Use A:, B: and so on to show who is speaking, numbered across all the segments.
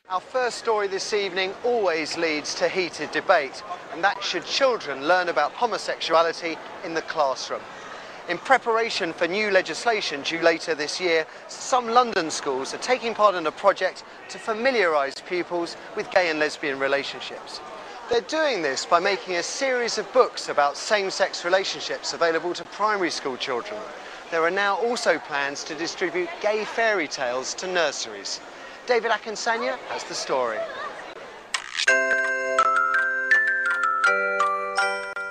A: Our first story this evening always leads to heated debate, and that should children learn about homosexuality in the classroom. In preparation for new legislation due later this year, some London schools are taking part in a project to familiarise pupils with gay and lesbian relationships. They're doing this by making a series of books about same-sex relationships available to primary school children. There are now also plans to distribute gay fairy tales to nurseries. David Akinsanya has the story.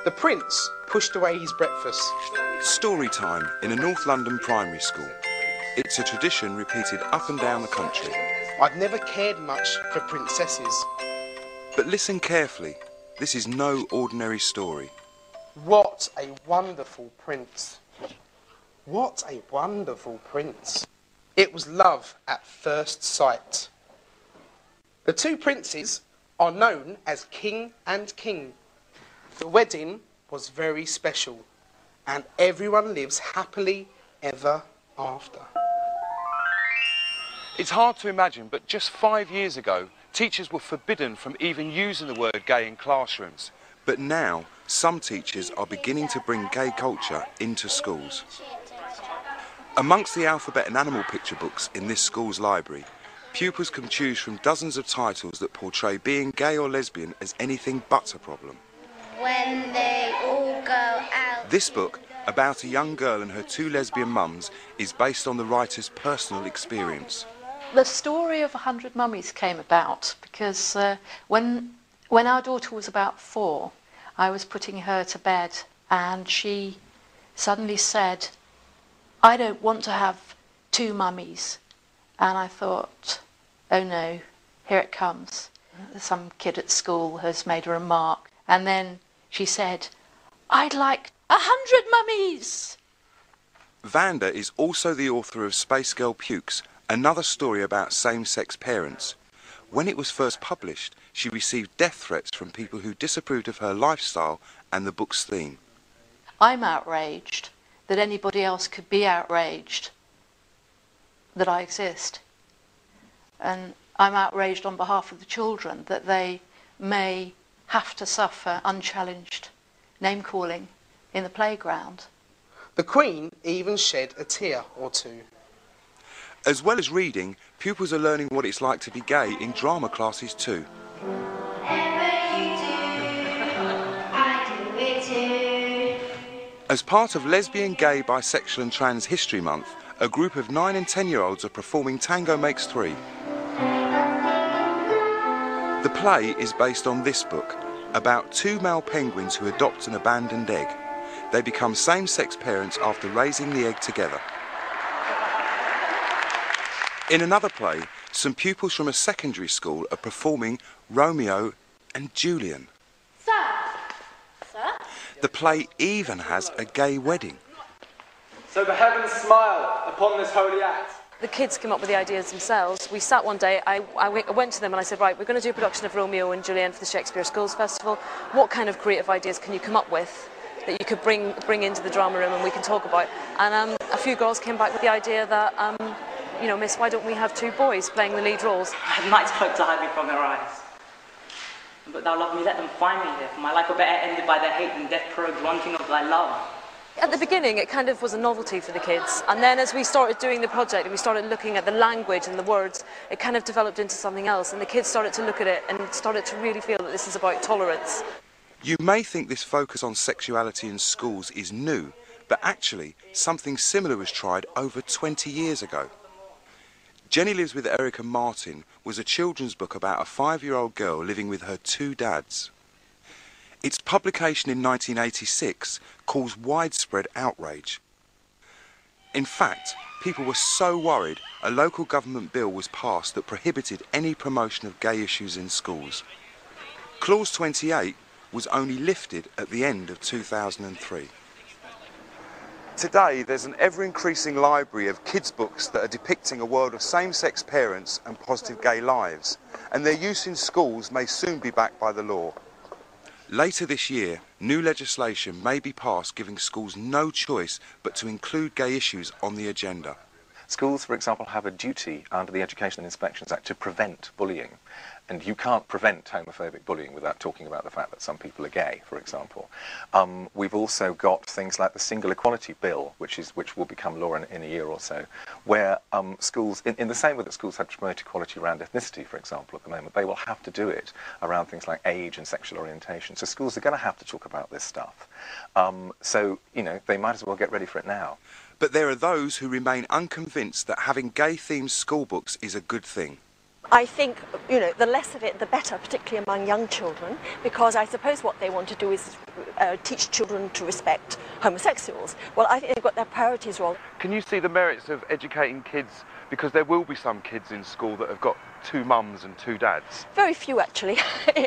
B: The prince pushed away his breakfast.
C: Story time in a North London primary school. It's a tradition repeated up and down the country.
B: I've never cared much for princesses.
C: But listen carefully, this is no ordinary story.
B: What a wonderful prince. What a wonderful prince. It was love at first sight. The two princes are known as King and King. The wedding was very special, and everyone lives happily ever after.
D: It's hard to imagine, but just 5 years ago, teachers were forbidden from even using the word gay in classrooms.
C: But now, some teachers are beginning to bring gay culture into schools. Amongst the alphabet and animal picture books in this school's library, pupils can choose from dozens of titles that portray being gay or lesbian as anything but a problem.
E: When they all go out.
C: This book, about a young girl and her two lesbian mums, is based on the writer's personal experience.
F: The story of 100 Mummies came about because when our daughter was about 4, I was putting her to bed and she suddenly said, "I don't want to have 2 mummies." And I thought, oh no, here it comes. Some kid at school has made a remark. And then she said, "I'd like 100 mummies."
C: Vanda is also the author of Space Girl Pukes, another story about same-sex parents. When it was first published, she received death threats from people who disapproved of her lifestyle and the book's theme.
F: I'm outraged that anybody else could be outraged that I exist. And I'm outraged on behalf of the children that they may have to suffer unchallenged name-calling in the playground.
B: The Queen even shed a tear or two.
C: As well as reading, pupils are learning what it's like to be gay in drama classes too. As part of Lesbian, Gay, Bisexual and Trans History Month, a group of 9 and 10-year-olds are performing Tango Makes 3. The play is based on this book, about 2 male penguins who adopt an abandoned egg. They become same-sex parents after raising the egg together. In another play, some pupils from a secondary school are performing Romeo and Julian. The play even has a gay wedding.
G: So the heavens smile upon this holy act.
H: The kids came up with the ideas themselves. We sat one day, I went to them and I said, right, we're going to do a production of Romeo and Juliet for the Shakespeare Schools Festival. What kind of creative ideas can you come up with that you could bring into the drama room and we can talk about? And a few girls came back with the idea that, you know, miss, why don't we have 2 boys playing the lead roles?
I: I had nights cloak to hide me from their eyes. But thou love me, let them find me here, for my life were better ended by their hate than death probed wanting of thy love.
H: At the beginning, it kind of was a novelty for the kids. And then as we started doing the project and we started looking at the language and the words, it kind of developed into something else. And the kids started to look at it and started to really feel that this is about tolerance.
C: You may think this focus on sexuality in schools is new, but actually something similar was tried over 20 years ago. Jenny Lives with Eric and Martin was a children's book about a 5-year-old girl living with her 2 dads. Its publication in 1986 caused widespread outrage. In fact, people were so worried a local government bill was passed that prohibited any promotion of gay issues in schools. Clause 28 was only lifted at the end of 2003. Today, there's an ever-increasing library of kids' books that are depicting a world of same-sex parents and positive gay lives, and their use in schools may soon be backed by the law. Later this year, new legislation may be passed giving schools no choice but to include gay issues on the agenda.
J: Schools, for example, have a duty under the Education and Inspections Act to prevent bullying. And you can't prevent homophobic bullying without talking about the fact that some people are gay, for example. We've also got things like the Single Equality Bill, which will become law in a year or so, where schools, in the same way that schools have to promote equality around ethnicity, for example, at the moment, they will have to do it around things like age and sexual orientation. So schools are going to have to talk about this stuff. So, you know, they might as well get ready for it now.
C: But there are those who remain unconvinced that having gay-themed school books is a good thing.
K: I think, you know, the less of it, the better, particularly among young children, because I suppose what they want to do is teach children to respect homosexuals. Well, I think they've got their priorities wrong.
D: Can you see the merits of educating kids, because there will be some kids in school that have got two mums and two dads?
K: Very few, actually.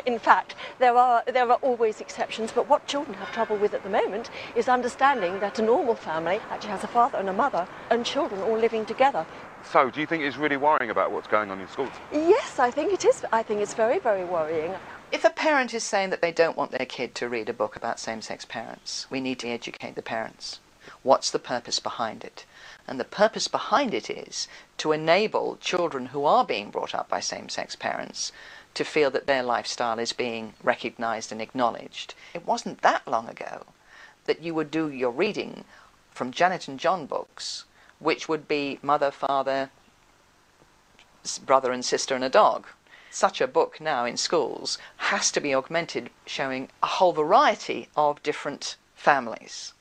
K: In fact, there are always exceptions, but what children have trouble with at the moment is understanding that a normal family actually has a father and a mother and children all living together.
D: So, do you think it's really worrying about what's going on in schools?
K: Yes, I think it is. I think it's very, very worrying.
L: If a parent is saying that they don't want their kid to read a book about same-sex parents, we need to educate the parents. What's the purpose behind it? And the purpose behind it is to enable children who are being brought up by same-sex parents to feel that their lifestyle is being recognised and acknowledged. It wasn't that long ago that you would do your reading from Janet and John books, which would be mother, father, brother and sister and a dog. Such a book now in schools has to be augmented, showing a whole variety of different families.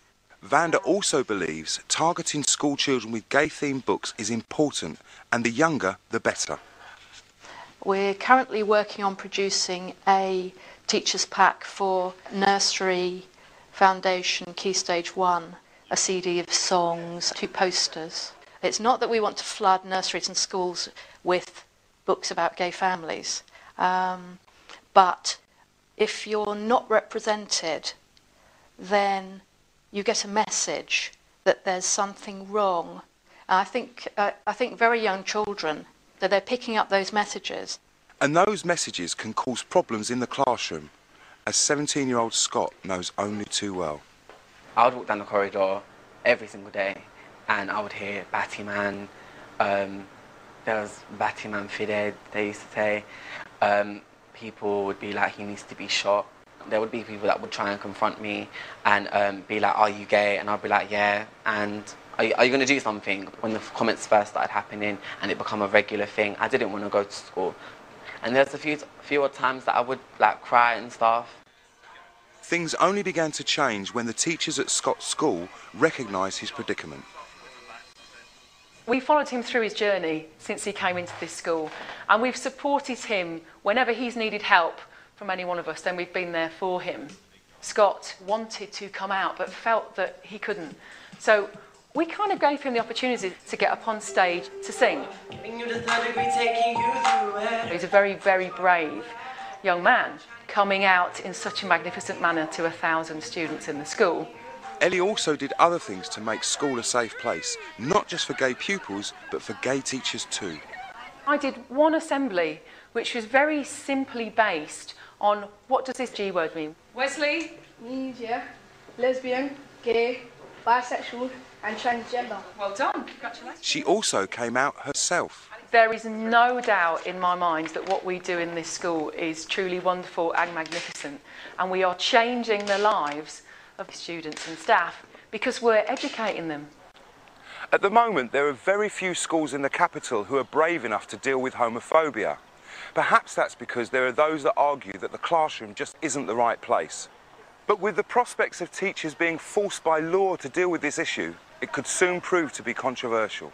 C: Vanda also believes targeting school children with gay-themed books is important, and the younger, the better.
F: We're currently working on producing a teacher's pack for nursery, foundation, Key Stage 1, a CD of songs, 2 posters. It's not that we want to flood nurseries and schools with books about gay families, but if you're not represented, then you get a message that there's something wrong. And I think very young children, that they're picking up those messages.
C: And those messages can cause problems in the classroom, as 17-year-old Scott knows only too well.
M: I would walk down the corridor every single day and I would hear Batty Man, there was Batty Man Fided, they used to say. People would be like, he needs to be shot. There would be people that would try and confront me and be like, are you gay? And I'd be like, yeah. And are you going to do something? When the comments first started happening and it became a regular thing, I didn't want to go to school. And there's a few times that I would like cry and stuff.
C: Things only began to change when the teachers at Scott's school recognised his predicament.
N: We followed him through his journey since he came into this school, and we've supported him whenever he's needed help from any one of us, then we've been there for him. Scott wanted to come out but felt that he couldn't. So we kind of gave him the opportunity to get up on stage to sing. He's a very, very brave young man, coming out in such a magnificent manner to 1,000 students in the school.
C: Ellie also did other things to make school a safe place, not just for gay pupils, but for gay teachers too.
N: I did one assembly which was very simply based on what does this G word mean.
O: Wesley means, yeah, lesbian, gay, bisexual and transgender.
N: Well done, congratulations.
C: She also came out herself.
N: There is no doubt in my mind that what we do in this school is truly wonderful and magnificent, and we are changing the lives of students and staff because we're educating them.
D: At the moment, there are very few schools in the capital who are brave enough to deal with homophobia. Perhaps that's because there are those that argue that the classroom just isn't the right place. But with the prospects of teachers being forced by law to deal with this issue, it could soon prove to be controversial.